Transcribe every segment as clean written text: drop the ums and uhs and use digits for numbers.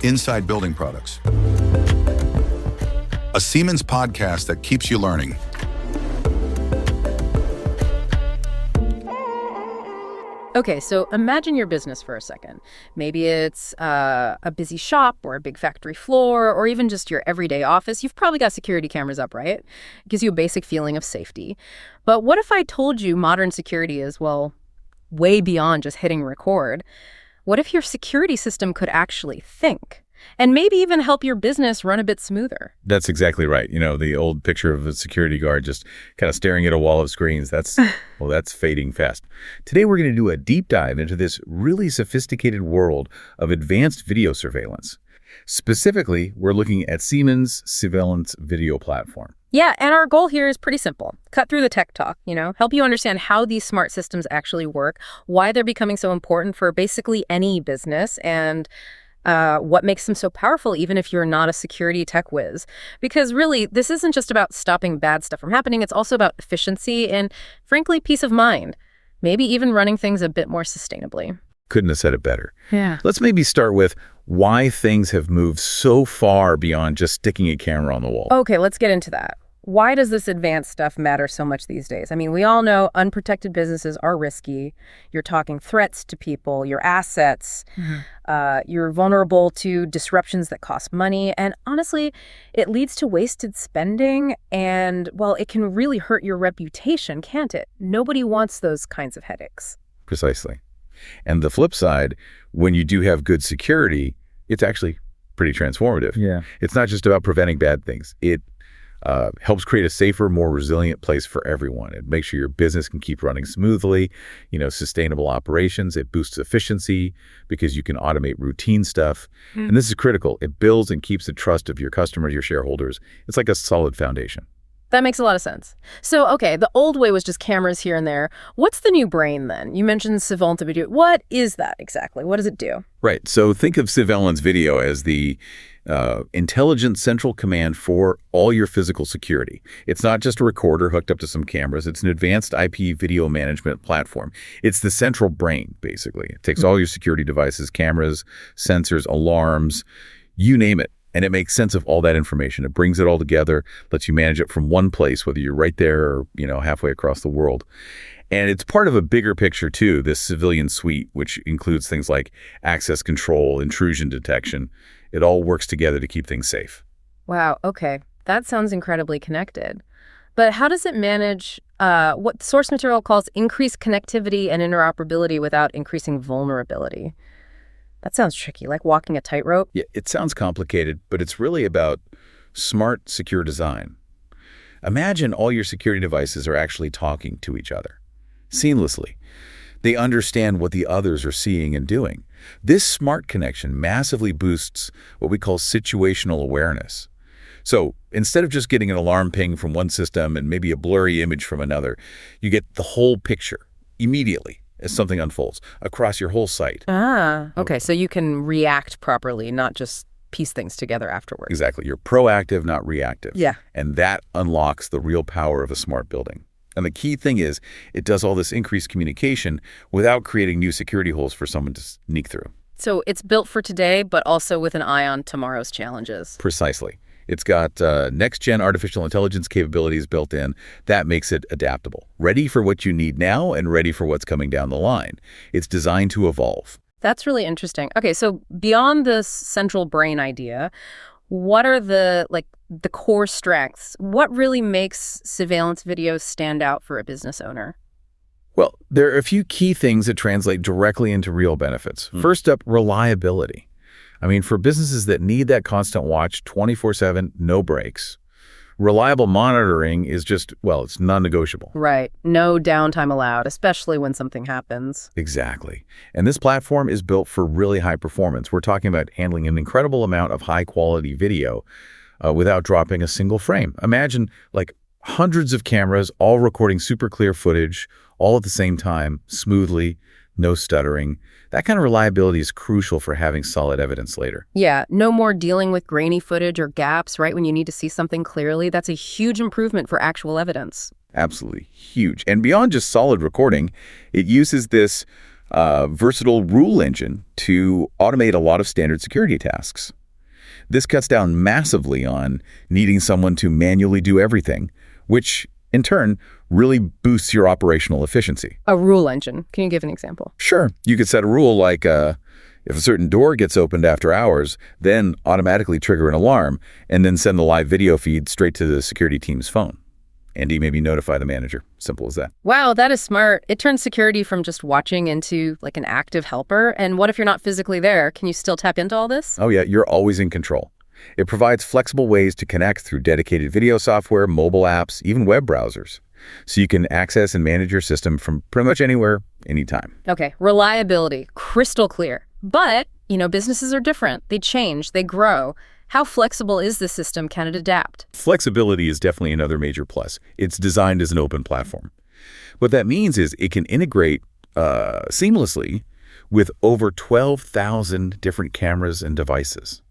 Inside Building Products, a Siemens podcast that keeps you learning. Okay, so imagine your business for a second. Maybe it's a busy shop or a big factory floor or even just your everyday office. You've probably got security cameras up, right? It gives you a basic feeling of safety. But what if I told you modern security is, well, way beyond just hitting record? What if your security system could actually think? And maybe even help your business run a bit smoother. That's exactly right. You know, the old picture of a security guard just kind of staring at a wall of screens, that's fading fast. Today, we're going to do a deep dive into this really sophisticated world of advanced video surveillance. Specifically, we're looking at Siemens Siveillance video platform. Yeah, and our goal here is pretty simple. Cut through the tech talk, help you understand how these smart systems actually work, why they're becoming so important for basically any business, and what makes them so powerful, even if you're not a security tech whiz. Because really, this isn't just about stopping bad stuff from happening. It's also about efficiency and, frankly, peace of mind. Maybe even running things a bit more sustainably. Couldn't have said it better. Yeah. Let's maybe start with why things have moved so far beyond just sticking a camera on the wall. Okay, let's get into that. Why does this advanced stuff matter so much these days? I mean, we all know unprotected businesses are risky. You're talking threats to people, your assets. You're vulnerable to disruptions that cost money. And honestly, it leads to wasted spending. And, well, it can really hurt your reputation, can't it? Nobody wants those kinds of headaches. Precisely. And the flip side, when you do have good security, it's actually pretty transformative. Yeah. It's not just about preventing bad things. It helps create a safer, more resilient place for everyone. It makes sure your business can keep running smoothly, sustainable operations. It boosts efficiency because you can automate routine stuff. And this is critical. It builds and keeps the trust of your customers, your shareholders. It's like a solid foundation. That makes a lot of sense. So, okay, the old way was just cameras here and there. What's the new brain then? You mentioned Siveillance Video. What is that exactly? What does it do? Right. So think of Siveillance Video as the intelligent central command for all your physical security. It's not just a recorder hooked up to some cameras. It's an advanced IP video management platform. It's the central brain, basically. It takes all your security devices, cameras, sensors, alarms, you name it. And it makes sense of all that information. It brings it all together, lets you manage it from one place, whether you're right there or, halfway across the world. And it's part of a bigger picture, too, this Siveillance Suite, which includes things like access control, intrusion detection. It all works together to keep things safe. Wow, okay. That sounds incredibly connected. But how does it manage what source material calls increased connectivity and interoperability without increasing vulnerability? That sounds tricky, like walking a tightrope. Yeah, it sounds complicated, but it's really about smart, secure design. Imagine all your security devices are actually talking to each other seamlessly. They understand what the others are seeing and doing. This smart connection massively boosts what we call situational awareness. So instead of just getting an alarm ping from one system and maybe a blurry image from another, you get the whole picture immediately as something unfolds across your whole site. Ah, okay. So you can react properly, not just piece things together afterwards. Exactly. You're proactive, not reactive. Yeah. And that unlocks the real power of a smart building. And the key thing is it does all this increased communication without creating new security holes for someone to sneak through. So it's built for today, but also with an eye on tomorrow's challenges. Precisely. It's got next-gen artificial intelligence capabilities built in. That makes it adaptable, ready for what you need now and ready for what's coming down the line. It's designed to evolve. That's really interesting. Okay, so beyond this central brain idea, what are the core strengths? What really makes surveillance videos stand out for a business owner? Well, there are a few key things that translate directly into real benefits. First up, reliability. I mean, for businesses that need that constant watch 24/7, no breaks, reliable monitoring is just, it's non-negotiable. Right. No downtime allowed, especially when something happens. Exactly. And this platform is built for really high performance. We're talking about handling an incredible amount of high-quality video without dropping a single frame. Imagine, hundreds of cameras all recording super clear footage all at the same time, smoothly, no stuttering. That kind of reliability is crucial for having solid evidence later. Yeah, no more dealing with grainy footage or gaps right when you need to see something clearly. That's a huge improvement for actual evidence. Absolutely huge. And beyond just solid recording, it uses this versatile rule engine to automate a lot of standard security tasks. This cuts down massively on needing someone to manually do everything, which in turn really boosts your operational efficiency. A rule engine. Can you give an example? Sure. You could set a rule like if a certain door gets opened after hours, then automatically trigger an alarm and then send the live video feed straight to the security team's phone. And maybe notify the manager. Simple as that. Wow, that is smart. It turns security from just watching into like an active helper. And what if you're not physically there? Can you still tap into all this? Oh yeah, you're always in control. It provides flexible ways to connect through dedicated video software, mobile apps, even web browsers. So you can access and manage your system from pretty much anywhere, anytime. Okay, reliability, crystal clear. But, businesses are different. They change, they grow. How flexible is the system? Can it adapt? Flexibility is definitely another major plus. It's designed as an open platform. What that means is it can integrate seamlessly with over 12,000 different cameras and devices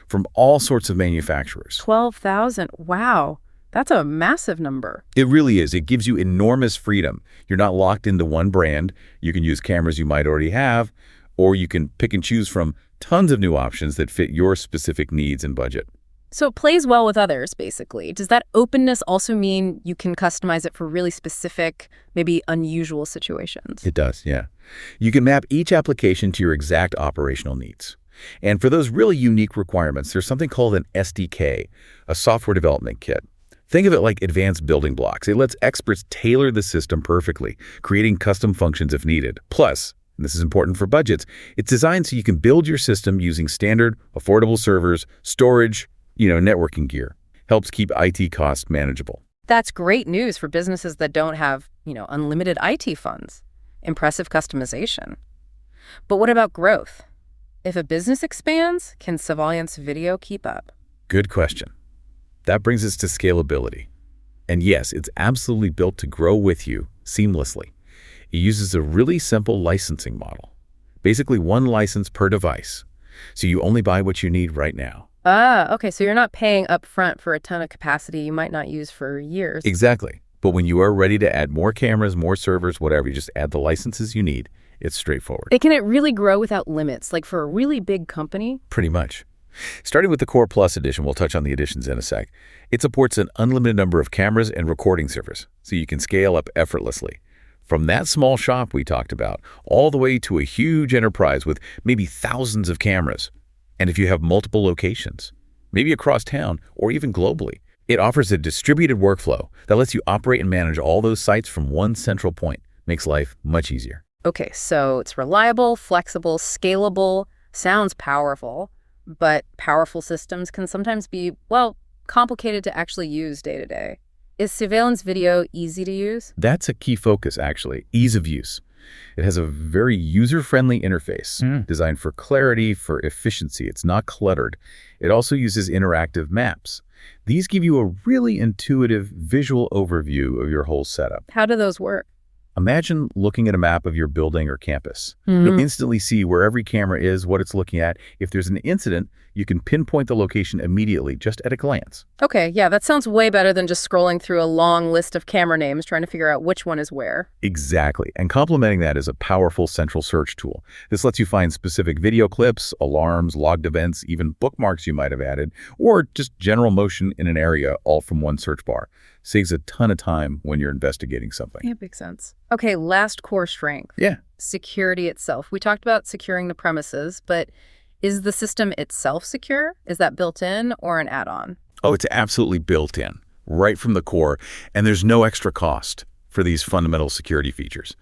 from all sorts of manufacturers. 12,000. Wow. That's a massive number. It really is. It gives you enormous freedom. You're not locked into one brand. You can use cameras you might already have, or you can pick and choose from tons of new options that fit your specific needs and budget. So it plays well with others, basically. Does that openness also mean you can customize it for really specific, maybe unusual situations? It does, yeah. You can map each application to your exact operational needs. And for those really unique requirements, there's something called an SDK, a software development kit. Think of it like advanced building blocks. It lets experts tailor the system perfectly, creating custom functions if needed. Plus, and this is important for budgets, it's designed so you can build your system using standard, affordable servers, storage, networking gear. Helps keep IT costs manageable. That's great news for businesses that don't have, unlimited IT funds. Impressive customization. But what about growth? If a business expands, can Siveillance Video keep up? Good question. That brings us to scalability. And yes, it's absolutely built to grow with you seamlessly. It uses a really simple licensing model. Basically, one license per device. So you only buy what you need right now. Okay. So you're not paying up front for a ton of capacity you might not use for years. Exactly. But when you are ready to add more cameras, more servers, whatever, you just add the licenses you need. It's straightforward. Can it really grow without limits, like for a really big company? Pretty much. Starting with the Core Plus edition, we'll touch on the editions in a sec. It supports an unlimited number of cameras and recording servers, so you can scale up effortlessly. From that small shop we talked about, all the way to a huge enterprise with maybe thousands of cameras. And if you have multiple locations, maybe across town or even globally, it offers a distributed workflow that lets you operate and manage all those sites from one central point. Makes life much easier. Okay, so it's reliable, flexible, scalable, sounds powerful, but powerful systems can sometimes be, complicated to actually use day to day. Is Siveillance Video easy to use? That's a key focus, actually, ease of use. It has a very user-friendly interface designed for clarity, for efficiency. It's not cluttered. It also uses interactive maps. These give you a really intuitive visual overview of your whole setup. How do those work? Imagine looking at a map of your building or campus. You'll instantly see where every camera is, what it's looking at. If there's an incident, you can pinpoint the location immediately, just at a glance. Okay, yeah, that sounds way better than just scrolling through a long list of camera names trying to figure out which one is where. Exactly. And complementing that is a powerful central search tool. This lets you find specific video clips, alarms, logged events, even bookmarks you might have added, or just general motion in an area, all from one search bar. Saves a ton of time when you're investigating something. Yeah, makes sense. Okay, last core strength. Yeah. Security itself. We talked about securing the premises, but is the system itself secure? Is that built in or an add-on? Oh, it's absolutely built in, right from the core, and there's no extra cost for these fundamental security features.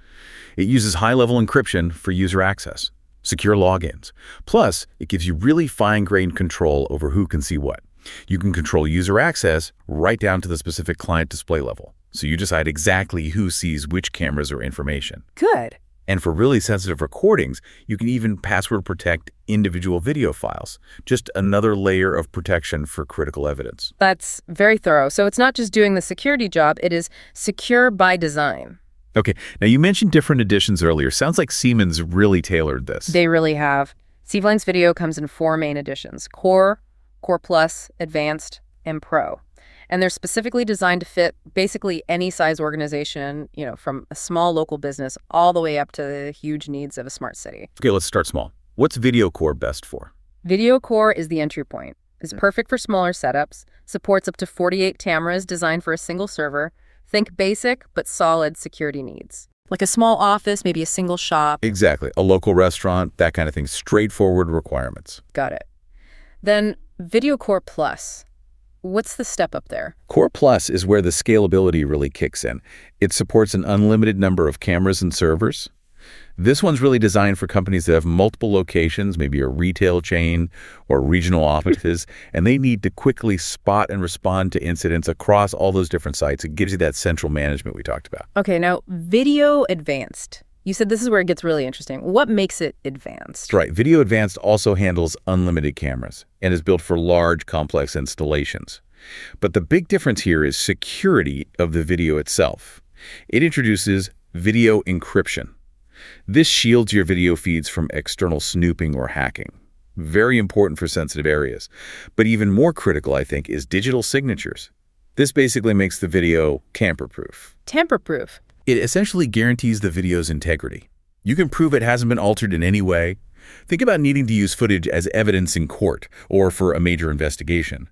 It uses high-level encryption for user access, secure logins. Plus, it gives you really fine-grained control over who can see what. You can control user access right down to the specific client display level. So you decide exactly who sees which cameras or information. Good. And for really sensitive recordings, you can even password protect individual video files. Just another layer of protection for critical evidence. That's very thorough. So it's not just doing the security job, it is secure by design. Okay, now you mentioned different editions earlier. Sounds like Siemens really tailored this. They really have. Siveillance Video comes in 4 main editions: Core, Core Plus, Advanced, and Pro. And they're specifically designed to fit basically any size organization, from a small local business all the way up to the huge needs of a smart city. Okay, let's start small. What's Video Core best for? Video Core is the entry point. It's perfect for smaller setups, supports up to 48 cameras designed for a single server. Think basic but solid security needs. Like a small office, maybe a single shop. Exactly. A local restaurant, that kind of thing. Straightforward requirements. Got it. Then Video Core Plus. What's the step up there? Core Plus is where the scalability really kicks in. It supports an unlimited number of cameras and servers. This one's really designed for companies that have multiple locations, maybe a retail chain or regional offices, and they need to quickly spot and respond to incidents across all those different sites. It gives you that central management we talked about. Okay, now Video Advanced. You said this is where it gets really interesting. What makes it advanced? Right. Video Advanced also handles unlimited cameras and is built for large, complex installations. But the big difference here is security of the video itself. It introduces video encryption. This shields your video feeds from external snooping or hacking. Very important for sensitive areas. But even more critical, I think, is digital signatures. This basically makes the video tamper-proof. Tamper-proof? It essentially guarantees the video's integrity. You can prove it hasn't been altered in any way. Think about needing to use footage as evidence in court or for a major investigation.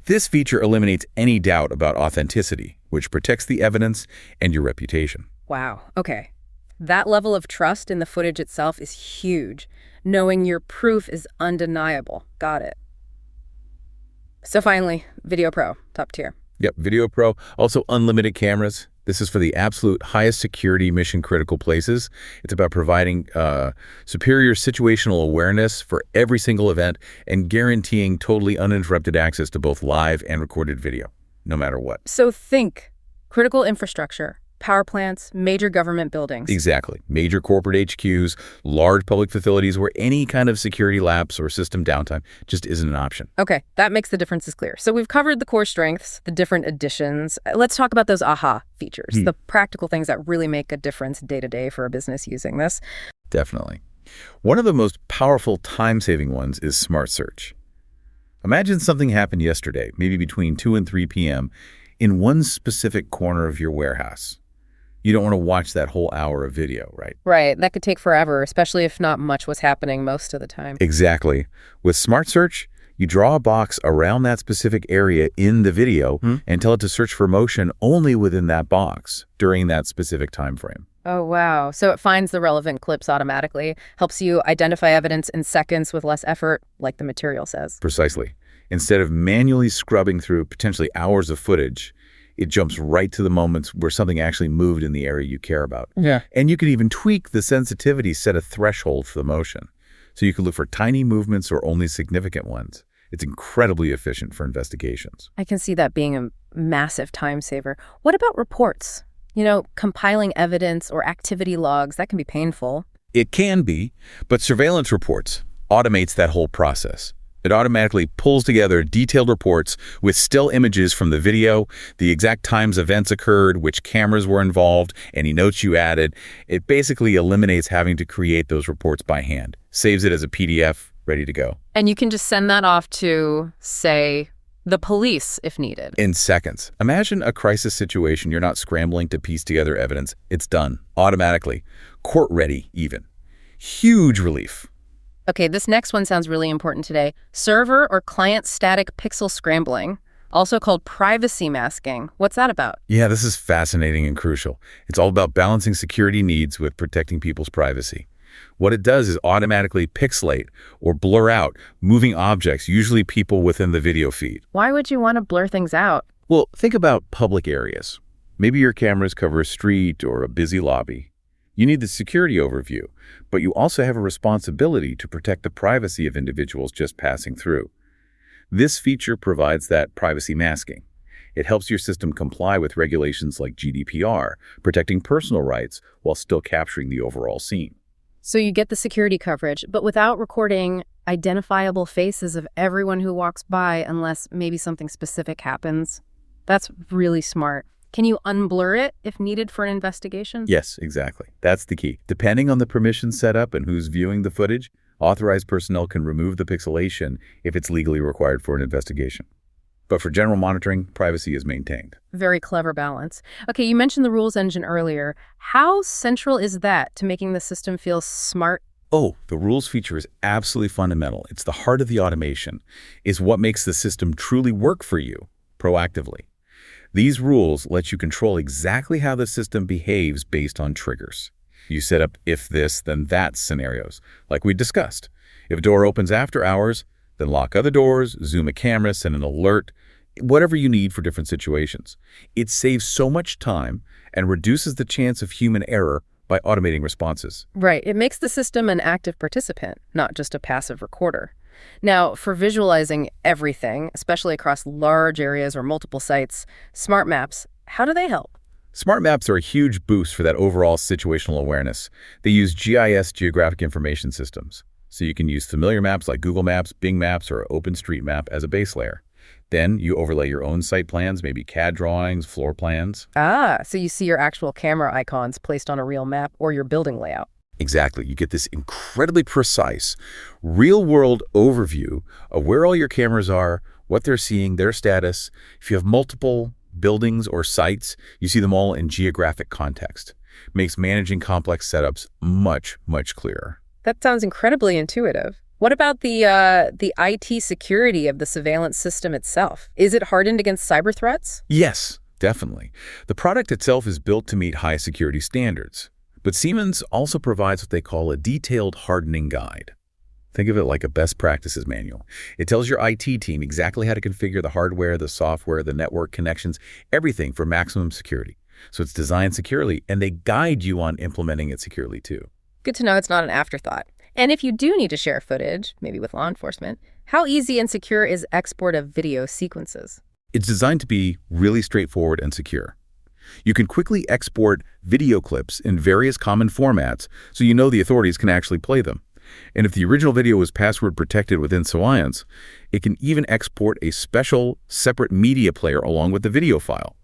This feature eliminates any doubt about authenticity, which protects the evidence and your reputation. Wow. Okay. That level of trust in the footage itself is huge. Knowing your proof is undeniable. Got it. So finally, Video Pro, top tier. Yep, Video Pro. Also unlimited cameras. This is for the absolute highest security mission-critical places. It's about providing superior situational awareness for every single event and guaranteeing totally uninterrupted access to both live and recorded video, no matter what. So think critical infrastructure, power plants, major government buildings. Exactly. Major corporate HQs, large public facilities where any kind of security lapse or system downtime just isn't an option. Okay, that makes the differences clear. So we've covered the core strengths, the different additions. Let's talk about those aha features, the practical things that really make a difference day to day for a business using this. Definitely. One of the most powerful time-saving ones is Smart Search. Imagine something happened yesterday, maybe between 2 and 3 p.m., in one specific corner of your warehouse. You don't want to watch that whole hour of video, right? Right. That could take forever, especially if not much was happening most of the time. Exactly. With Smart Search, you draw a box around that specific area in the video and tell it to search for motion only within that box during that specific time frame. Oh, wow. So it finds the relevant clips automatically, helps you identify evidence in seconds with less effort, like the material says. Precisely. Instead of manually scrubbing through potentially hours of footage, it jumps right to the moments where something actually moved in the area you care about. Yeah. And you can even tweak the sensitivity, set a threshold for the motion. So you can look for tiny movements or only significant ones. It's incredibly efficient for investigations. I can see that being a massive time saver. What about reports? Compiling evidence or activity logs, that can be painful. It can be, but surveillance reports automates that whole process. It automatically pulls together detailed reports with still images from the video, the exact times events occurred, which cameras were involved, any notes you added. It basically eliminates having to create those reports by hand, saves it as a PDF, ready to go. And you can just send that off to, say, the police if needed. In seconds. Imagine a crisis situation. You're not scrambling to piece together evidence. It's done automatically. Court ready, even. Huge relief. Okay, this next one sounds really important today. Server or client static pixel scrambling, also called privacy masking. What's that about? Yeah, this is fascinating and crucial. It's all about balancing security needs with protecting people's privacy. What it does is automatically pixelate or blur out moving objects, usually people within the video feed. Why would you want to blur things out? Well, think about public areas. Maybe your cameras cover a street or a busy lobby. You need the security overview, but you also have a responsibility to protect the privacy of individuals just passing through. This feature provides that privacy masking. It helps your system comply with regulations like GDPR, protecting personal rights while still capturing the overall scene. So you get the security coverage, but without recording identifiable faces of everyone who walks by unless maybe something specific happens. That's really smart. Can you unblur it if needed for an investigation? Yes, exactly. That's the key. Depending on the permissions set up and who's viewing the footage, authorized personnel can remove the pixelation if it's legally required for an investigation. But for general monitoring, privacy is maintained. Very clever balance. Okay, you mentioned the rules engine earlier. How central is that to making the system feel smart? Oh, the rules feature is absolutely fundamental. It's the heart of the automation. It's what makes the system truly work for you proactively. These rules let you control exactly how the system behaves based on triggers. You set up if this, then that scenarios, like we discussed. If a door opens after hours, then lock other doors, zoom a camera, send an alert, whatever you need for different situations. It saves so much time and reduces the chance of human error by automating responses. Right. It makes the system an active participant, not just a passive recorder. Now, for visualizing everything, especially across large areas or multiple sites, smart maps, how do they help? Smart maps are a huge boost for that overall situational awareness. They use GIS, geographic information systems. So you can use familiar maps like Google Maps, Bing Maps, or OpenStreetMap as a base layer. Then you overlay your own site plans, maybe CAD drawings, floor plans. Ah, so you see your actual camera icons placed on a real map or your building layout. Exactly. You get this incredibly precise, real-world overview of where all your cameras are, what they're seeing, their status. If you have multiple buildings or sites, you see them all in geographic context. Makes managing complex setups much, much clearer. That sounds incredibly intuitive. What about the IT security of the surveillance system itself? Is it hardened against cyber threats? Yes, definitely. The product itself is built to meet high security standards. But Siemens also provides what they call a detailed hardening guide. Think of it like a best practices manual. It tells your IT team exactly how to configure the hardware, the software, the network connections, everything for maximum security. So it's designed securely, and they guide you on implementing it securely too. Good to know it's not an afterthought. And if you do need to share footage, maybe with law enforcement, how easy and secure is export of video sequences? It's designed to be really straightforward and secure. You can quickly export video clips in various common formats so you know the authorities can actually play them. And if the original video is password protected within Siveillance, it can even export a special separate media player along with the video file.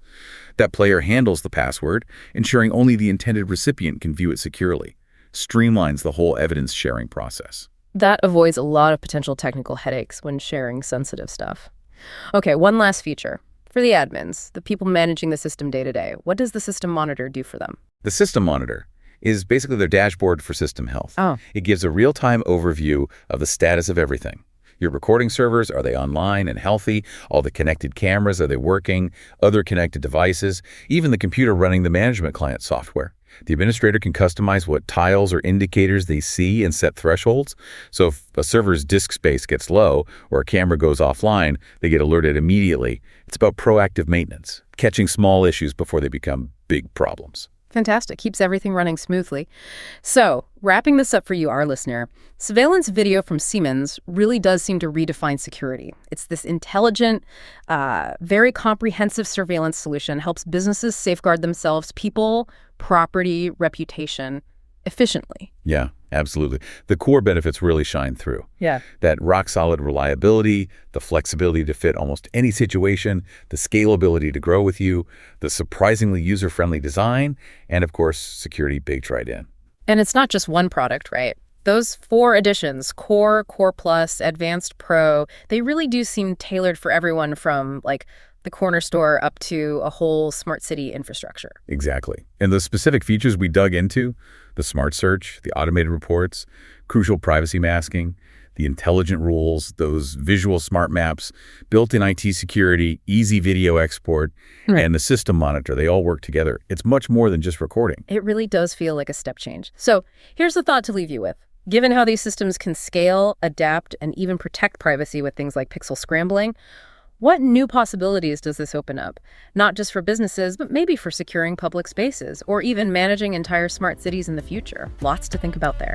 That player handles the password, ensuring only the intended recipient can view it securely. Streamlines the whole evidence sharing process. That avoids a lot of potential technical headaches when sharing sensitive stuff. Okay, one last feature. For the admins, the people managing the system day to day, what does the System Monitor do for them? The System Monitor is basically their dashboard for system health. Oh. It gives a real-time overview of the status of everything. Your recording servers, are they online and healthy? All the connected cameras, are they working? Other connected devices, even the computer running the management client software. The administrator can customize what tiles or indicators they see and set thresholds. So if a server's disk space gets low or a camera goes offline, they get alerted immediately. It's about proactive maintenance, catching small issues before they become big problems. Fantastic. Keeps everything running smoothly. So, wrapping this up for you, our listener, surveillance video from Siemens really does seem to redefine security. It's this intelligent, very comprehensive surveillance solution, helps businesses safeguard themselves, people, property, reputation, efficiently. Yeah, absolutely. The core benefits really shine through. Yeah. That rock-solid reliability, the flexibility to fit almost any situation, the scalability to grow with you, the surprisingly user-friendly design, and of course, security baked right in. And it's not just one product, right? Those 4 editions, Core, Core Plus, Advanced Pro, they really do seem tailored for everyone from like the corner store up to a whole smart city infrastructure. Exactly. And the specific features we dug into, the smart search, the automated reports, crucial privacy masking, the intelligent rules, those visual smart maps, built-in IT security, easy video export, and the system monitor, they all work together. It's much more than just recording. It really does feel like a step change. So here's the thought to leave you with. Given how these systems can scale, adapt, and even protect privacy with things like pixel scrambling, what new possibilities does this open up? Not just for businesses, but maybe for securing public spaces or even managing entire smart cities in the future. Lots to think about there.